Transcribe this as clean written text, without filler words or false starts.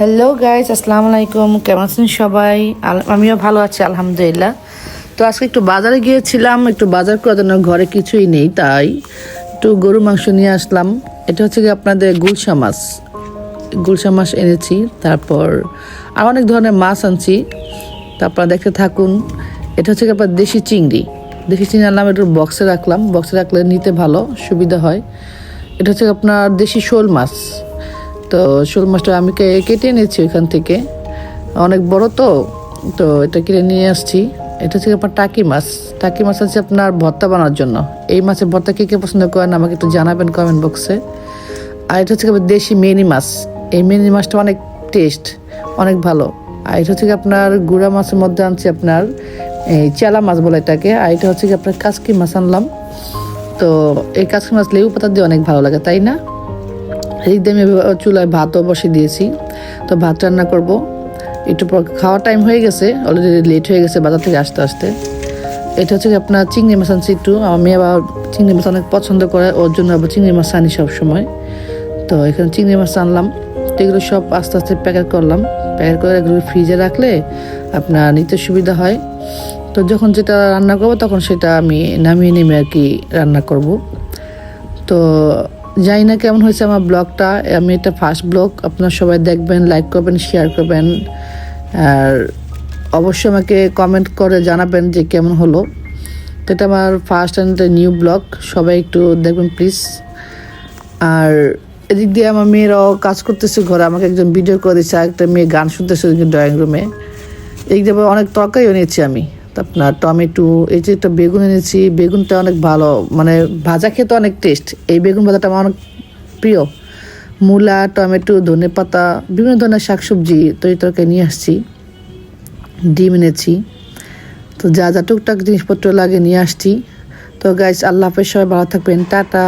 Hello guys, আসসালামু আলাইকুম। কেমন আছেন সবাই? আমিও ভালো আছি আলহামদুলিল্লাহ। তো আজকে একটু বাজারে গিয়েছিলাম, একটু বাজার করার জন্য। ঘরে কিছুই নেই, তাই একটু গরু মাংস নিয়ে আসলাম। এটা হচ্ছে কি আপনাদের গুলশা মাছ এনেছি। তারপর আর অনেক ধরনের মাছ আনছি। তারপর দেখতে থাকুন। এটা হচ্ছে কি আপনার দেশি চিংড়ি আনলাম, একটু বক্সে রাখলাম। বক্সে রাখলে নিতে ভালো সুবিধা হয়। এটা হচ্ছে আপনার দেশি শোল মাছ। তো শোল মাছটা আমি কেটে এনেছি ওইখান থেকে, অনেক বড় তো তো এটা কিনে নিয়ে আসছি। এটা হচ্ছে আপনার টাকি মাছ আছে আপনার ভর্তা বানার জন্য। এই মাছের ভর্তা কে কে পছন্দ করেন আমাকে একটু জানাবেন কমেন্ট বক্সে। আর এটা হচ্ছে দেশি মিনি মাছ। এই মিনি মাছটা অনেক টেস্ট, অনেক ভালো। আর এটা হচ্ছে আপনার গুড়া মাছের মধ্যে আনছি আপনার এই চেলা মাছ বলে এটাকে। আর এটা হচ্ছে আপনার কাসকি মাছ আনলাম। তো এই কাসকি মাছ লেবু পাতা দিয়ে অনেক ভালো লাগে, তাই না? এদিক দিয়ে আমি চুলায় ভাতও বসে দিয়েছি। তো ভাত রান্না করব একটু পর। খাওয়ার টাইম হয়ে গেছে, অলরেডি লেট হয়ে গেছে বাজার থেকে আসতে আসতে। এটা হচ্ছে আপনার চিংড়ি মাছ আনছি একটু। আমার মেয়ে আবার চিংড়ি মাছ অনেক পছন্দ করে, ওর জন্য আবার চিংড়ি মাছ আনি সবসময়। তো এখানে চিংড়ি মাছ আনলাম। তো এগুলো সব আস্তে আস্তে প্যাকেট করলাম। প্যাকেট করে এগুলো ফ্রিজে রাখলে আপনার নিতে সুবিধা হয়। তো যখন যেটা রান্না করবো তখন সেটা আমি নামিয়ে নেমে আর কি রান্না করব। তো জানি না কেমন হয়েছে আমার ব্লগটা। আমি এটা ফার্স্ট ব্লগ, আপনারা সবাই দেখবেন, লাইক করবেন, শেয়ার করবেন। আর অবশ্যই আমাকে কমেন্ট করে জানাবেন যে কেমন হলো। তো এটা আমার ফার্স্ট অ্যান্ড নিউ ব্লগ, সবাই একটু দেখবেন প্লিজ। আর এদিক দিয়ে আমার মেয়েরাও কাজ করতেছে ঘরে, আমাকে একজন ভিডিও করে দিচ্ছে, একটা মেয়ে গান শুনতেছে ড্রয়িং রুমে। এদিক দিয়ে অনেক তরকারিও নিয়েছি আমি। আপনার টমেটো, এই যে একটা বেগুন এনেছি, বেগুনটা অনেক ভালো, মানে ভাজা খেতে অনেক টেস্ট। এই বেগুন ভাজাটা আমার অনেক প্রিয়। মূলা, টমেটো, ধনেপাতা, বিভিন্ন ধরনের শাকসবজি তরকারি নিয়ে আসছি। ডিম এনেছি। তো যা যা টুকটাক জিনিসপত্র লাগে নিয়ে আসছি। তো গাইস, আল্লাহ হাফেজ, সবাই ভালো থাকবেন, টাটা।